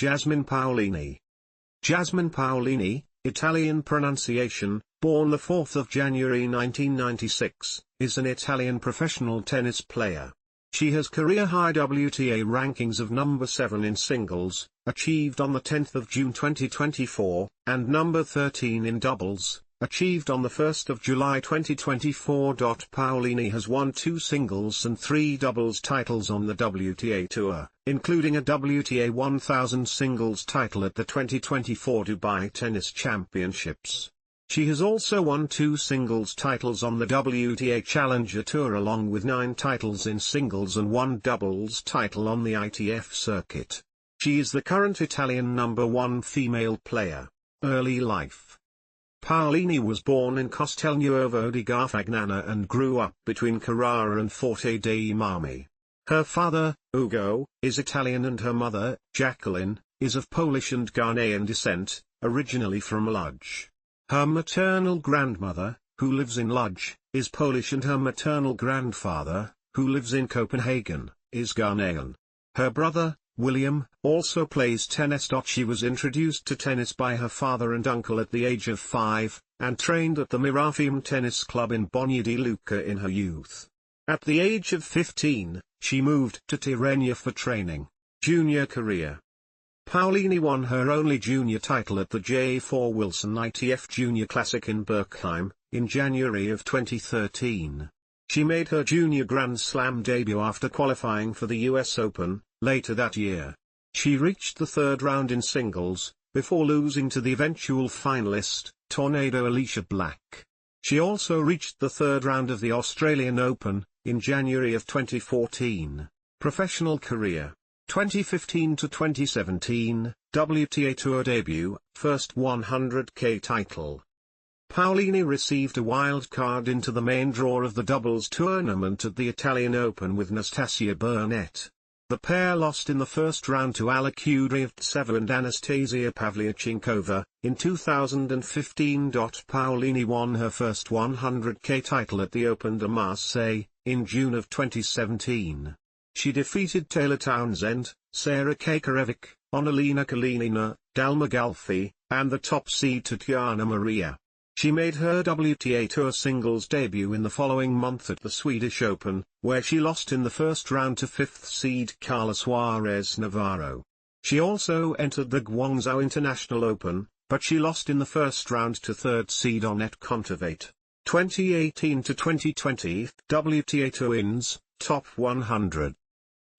Jasmine Paolini. Jasmine Paolini, Italian pronunciation, born the 4th of January 1996, is an Italian professional tennis player. She has career-high WTA rankings of number 7 in singles, achieved on the 10th of June 2024, and number 13 in doubles, achieved on the 1st of July 2024. Paolini has won 2 singles and 3 doubles titles on the WTA Tour, including a WTA 1000 singles title at the 2024 Dubai Tennis Championships. She has also won 2 singles titles on the WTA Challenger Tour along with 9 titles in singles and 1 doubles title on the ITF circuit. She is the current Italian number 1 female player. Early life. Paolini was born in Castelnuovo di Garfagnana and grew up between Carrara and Forte dei Marmi. Her father, Ugo, is Italian and her mother, Jacqueline, is of Polish and Ghanaian descent, originally from Lodz. Her maternal grandmother, who lives in Lodz, is Polish and her maternal grandfather, who lives in Copenhagen, is Ghanaian. Her brother, William, also plays tennis. She was introduced to tennis by her father and uncle at the age of 5, and trained at the Mirafium Tennis Club in Bagno di Lucca in her youth. At the age of 15, she moved to Tirrenia for training. Junior career. Paolini won her only junior title at the J4 Wilson ITF Junior Classic in Berkheim, in January of 2013. She made her junior Grand Slam debut after qualifying for the US Open, later that year. She reached the 3rd round in singles, before losing to the eventual finalist, Tornado Alicia Black. She also reached the 3rd round of the Australian Open, in January of 2014. Professional career. 2015 to 2017, WTA Tour debut, first 100K title. Paolini received a wild card into the main draw of the doubles tournament at the Italian Open with Nastasia Burnett. The pair lost in the first round to Alla Kudryavtseva and Anastasia Pavlyuchenkova. In 2015. Paolini won her first 100K title at the Open de Marseille, in June of 2017. She defeated Taylor Townsend, Sarah Kakarevic, Annalena Kalinina, Dalma Galfi, and the top seed Tatiana Maria. She made her WTA Tour singles debut in the following month at the Swedish Open, where she lost in the first round to 5th seed Carla Suarez Navarro. She also entered the Guangzhou International Open, but she lost in the first round to 3rd seed Annette Kontaveit. 2018 to 2020, WTA Tour wins, top 100.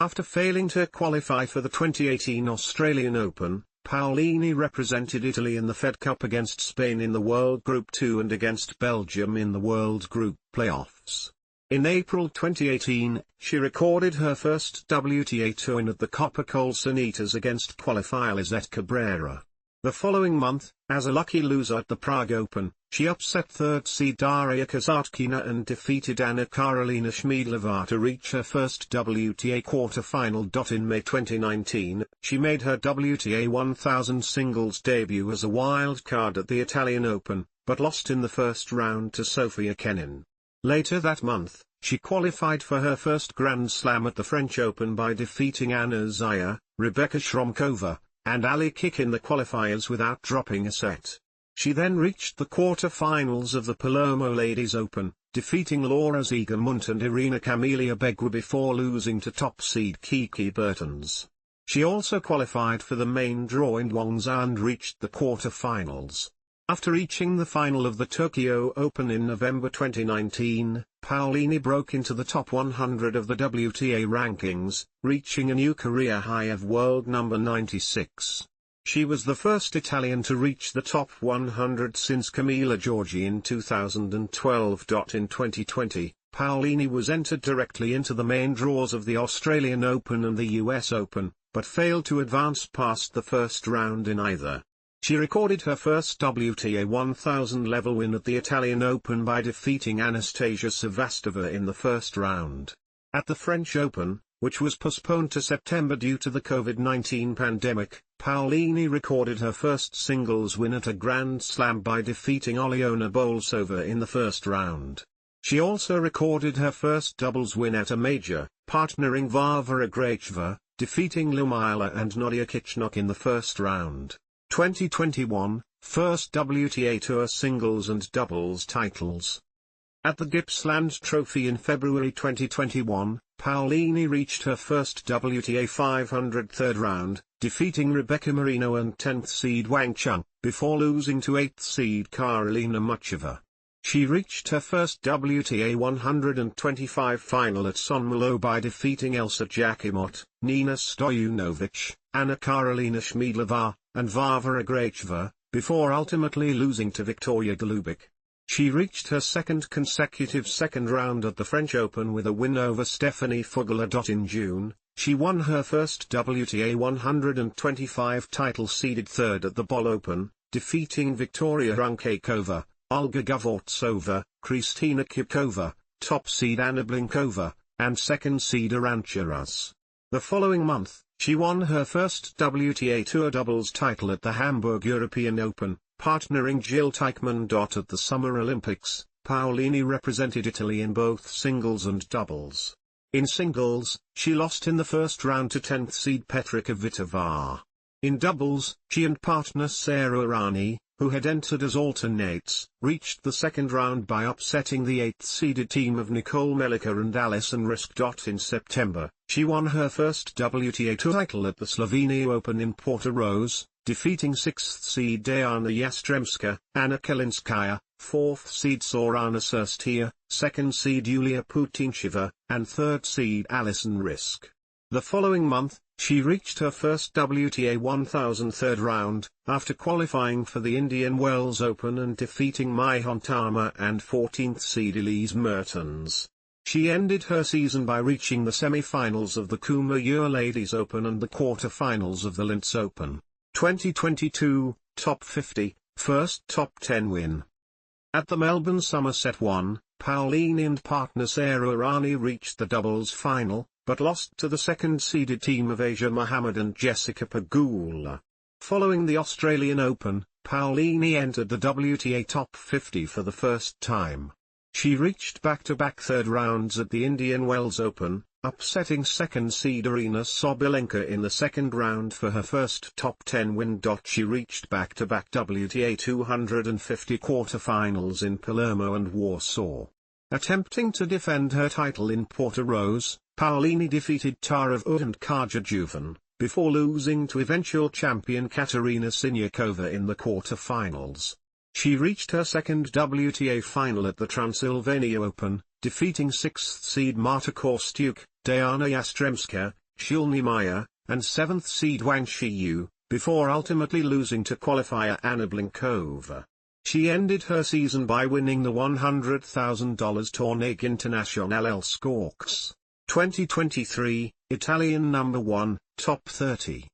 After failing to qualify for the 2018 Australian Open, Paolini represented Italy in the Fed Cup against Spain in the World Group 2 and against Belgium in the World Group playoffs. In April 2018, she recorded her first WTA Tour win at the Copa Colsonitas against qualifier Lizette Cabrera. The following month, as a lucky loser at the Prague Open, she upset 3rd seed Daria Kasatkina and defeated Anna Karolina Schmiedlova to reach her first WTA quarter-final. In May 2019, she made her WTA 1000 singles debut as a wild card at the Italian Open, but lost in the first round to Sofia Kenin. Later that month, she qualified for her first Grand Slam at the French Open by defeating Anna Zaya, Rebecca Shromkova, and Ali Kik in the qualifiers without dropping a set. She then reached the quarter-finals of the Palermo Ladies Open, defeating Laura Siegemund and Irina Camelia Begua before losing to top seed Kiki Bertens. She also qualified for the main draw in Guangzhou and reached the quarter-finals. After reaching the final of the Tokyo Open in November 2019, Paolini broke into the top 100 of the WTA rankings, reaching a new career high of world number 96. She was the first Italian to reach the top 100 since Camila Giorgi in 2012. In 2020, Paolini was entered directly into the main draws of the Australian Open and the US Open, but failed to advance past the first round in either. She recorded her first WTA 1000 level win at the Italian Open by defeating Anastasia Sevastova in the first round. At the French Open, which was postponed to September due to the COVID-19 pandemic, Paolini recorded her first singles win at a Grand Slam by defeating Oliona Bolsova in the first round. She also recorded her first doubles win at a major, partnering Varvara Gracheva, defeating Lumila and Nadia Kichnok in the first round. 2021, first WTA Tour singles and doubles titles. At the Gippsland Trophy in February 2021, Paolini reached her first WTA 500 third round, defeating Rebecca Marino and 10th seed Wang Chung, before losing to 8th seed Karolina Muchova. She reached her first WTA 125 final at St. Malo by defeating Elsa Jakimot, Nina Stojanovic, Anna Karolina Schmiedlova, and Varvara Gracheva, before ultimately losing to Victoria Golubic. She reached her second consecutive second round at the French Open with a win over Stephanie Fugler. In June, she won her first WTA 125 title, seeded third at the Bol Open, defeating Victoria Runkakova, Olga Gvortsova, Kristina Kipkova, top seed Anna Blinkova, and second seed Arantxa Rus. The following month, she won her first WTA Tour doubles title at the Hamburg European Open, partnering Jill Teichmann. At the Summer Olympics, Paolini represented Italy in both singles and doubles. In singles, she lost in the first round to 10th seed Petra Kvitova. In doubles, she and partner Sara Errani, who had entered as alternates, reached the second round by upsetting the 8th-seeded team of Nicole Melichar and Alison Risk. In September, she won her first WTA Tour title at the Slovenia Open in Portorož, defeating 6th seed Diana Yastremska, Anna Kalinskaya, 4th seed Sorana Cirstea, 2nd seed Yulia Putincheva, and 3rd seed Alison Risk. The following month, she reached her first WTA 1000 third round, after qualifying for the Indian Wells Open and defeating Mai Hontama and 14th seed Elise Mertens. She ended her season by reaching the semi-finals of the Courmayeur Ladies Open and the quarter-finals of the Linz Open. 2022, Top 50, first Top 10 win. At the Melbourne Somerset 1, Paolini and partner Sara Errani reached the doubles final, but lost to the second-seeded team of Asia Mohammed and Jessica Pegula. Following the Australian Open, Paolini entered the WTA Top 50 for the first time. She reached back-to-back third rounds at the Indian Wells Open, upsetting second-seed Arina Sabalenka in the second round for her first top 10 win. She reached back-to-back WTA 250 quarter-finals in Palermo and Warsaw. Attempting to defend her title in Portorož, Paolini defeated Tara Wood and Kaja Juvan, before losing to eventual champion Katerina Siniakova in the quarter-finals. She reached her second WTA final at the Transylvania Open, defeating 6th seed Marta Kostyuk, Diana Yastremska, Shulni Maya, and 7th seed Wang Shiyu, before ultimately losing to qualifier Anna Blinkova. She ended her season by winning the $100,000 Torneo Internazionale Scorks. 2023, Italian number 1, Top 30.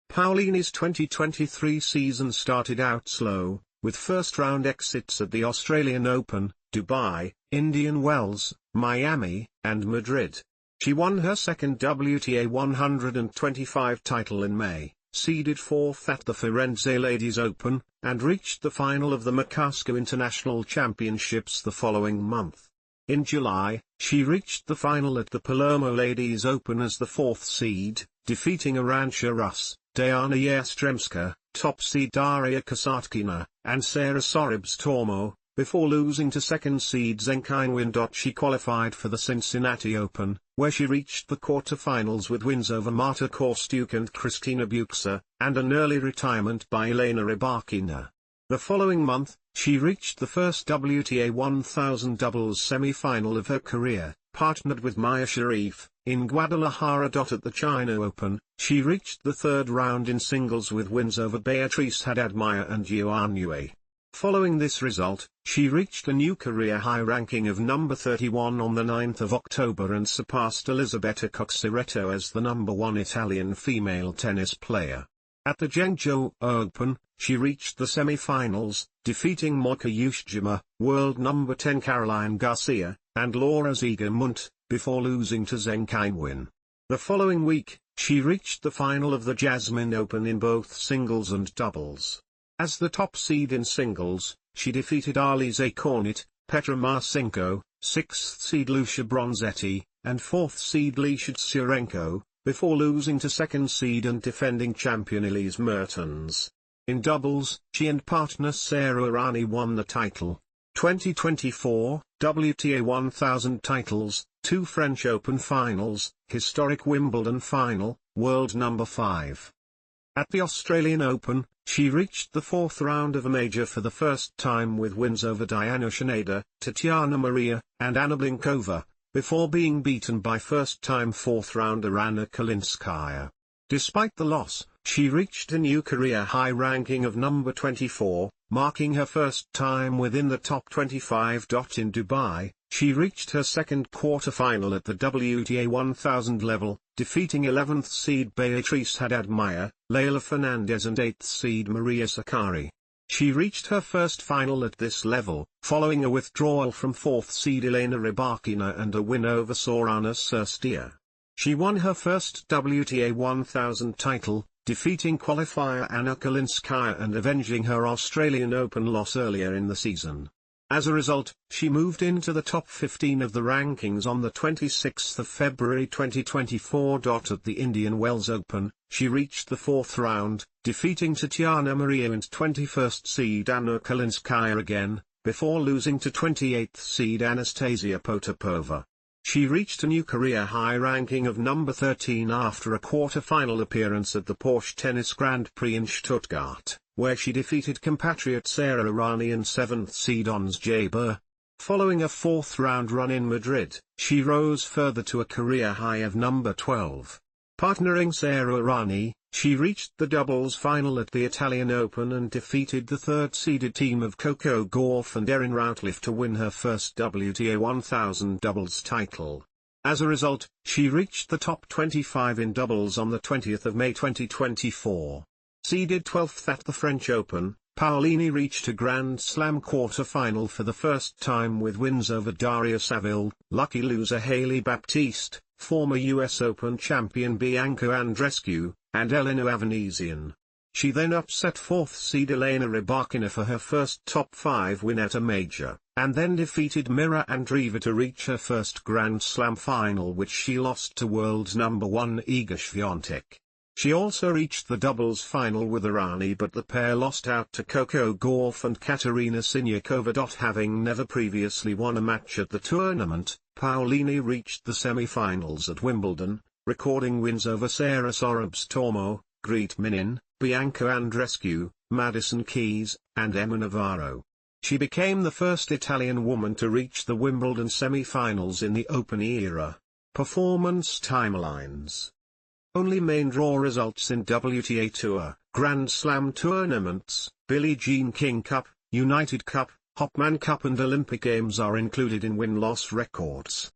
Paolini's 2023 season started out slow, with first-round exits at the Australian Open, Dubai, Indian Wells, Miami, and Madrid. She won her second WTA 125 title in May, seeded fourth at the Firenze Ladies Open, and reached the final of the Makarska International Championships the following month. In July, she reached the final at the Palermo Ladies Open as the fourth seed, defeating Arantxa Rus, Diana Yastremska, top seed Daria Kasatkina, and Sarah Sorribes-Tormo, before losing to second seed Zheng Qinwen. She qualified for the Cincinnati Open, where she reached the quarter-finals with wins over Marta Kostyuk and Kristina Buxa, and an early retirement by Elena Rybakina. The following month, she reached the first WTA 1000 doubles semi-final of her career, partnered with Maya Sharif, in Guadalajara. At the China Open, she reached the third round in singles with wins over Beatrice Haddad Maia and Yuan Yue. Following this result, she reached a new career high ranking of number 31 on the 9th of October and surpassed Elisabetta Coxiretto as the number 1 Italian female tennis player. At the Zhengzhou Open, she reached the semi-finals, defeating Monika Yushjima, world number 10 Caroline Garcia, and Laura Ziga-Munt, before losing to Zheng Qinwen. The following week, she reached the final of the Jasmine Open in both singles and doubles. As the top seed in singles, she defeated Alize Kornet, Petra Marcinko, 6th seed Lucia Bronzetti, and 4th seed Licia Tsurenko, before losing to second seed and defending champion Elise Mertens. In doubles, she and partner Sara Errani won the title. 2024, WTA 1000 titles, 2 French Open finals, historic Wimbledon final, world number 5. At the Australian Open, she reached the 4th round of a major for the first time with wins over Diana Schneider, Tatiana Maria, and Anna Blinkova, before being beaten by first-time 4th rounder Anna Kalinskaya. Despite the loss, she reached a new career high ranking of number 24, marking her first time within the top 25. In Dubai, she reached her second quarter-final at the WTA 1000 level, defeating 11th seed Beatriz Haddad-Maia, Leylah Fernandez and 8th seed Maria Sakkari. She reached her first final at this level, following a withdrawal from 4th seed Elena Rybakina and a win over Sorana Cîrstea. She won her first WTA 1000 title, defeating qualifier Anna Kalinskaya and avenging her Australian Open loss earlier in the season. As a result, she moved into the top 15 of the rankings on the 26th of February 2024. At the Indian Wells Open, she reached the 4th round, defeating Tatiana Maria and 21st seed Anna Kalinskaya again, before losing to 28th seed Anastasia Potapova. She reached a new career high ranking of number 13 after a quarter-final appearance at the Porsche Tennis Grand Prix in Stuttgart, where she defeated compatriot Sara Errani and 7th seed Ons Jabeur. Following a 4th-round run in Madrid, she rose further to a career high of number 12. Partnering Sara Errani, she reached the doubles final at the Italian Open and defeated the 3rd-seeded team of Coco Gauff and Erin Routliffe to win her first WTA 1000 doubles title. As a result, she reached the top 25 in doubles on the 20th of May 2024. Seeded 12th at the French Open, Paolini reached a Grand Slam quarter-final for the first time with wins over Daria Saville, lucky loser Hailey Baptiste, former US Open champion Bianca Andreescu, and Elena Avanesian. She then upset 4th seed Elena Rybakina for her first top 5 win at a major, and then defeated Mira Andreeva to reach her first Grand Slam final, which she lost to world number 1 Iga Świątek. She also reached the doubles final with Errani, but the pair lost out to Coco Gauff and Katerina Siniakova. Having never previously won a match at the tournament, Paolini reached the semi-finals at Wimbledon, recording wins over Sara Sorribes-Tormo, Grete Minin, Bianca Andreescu, Madison Keys, and Emma Navarro. She became the first Italian woman to reach the Wimbledon semi-finals in the Open era. Performance timelines. Only main draw results in WTA Tour, Grand Slam tournaments, Billie Jean King Cup, United Cup, Hopman Cup and Olympic Games are included in win-loss records.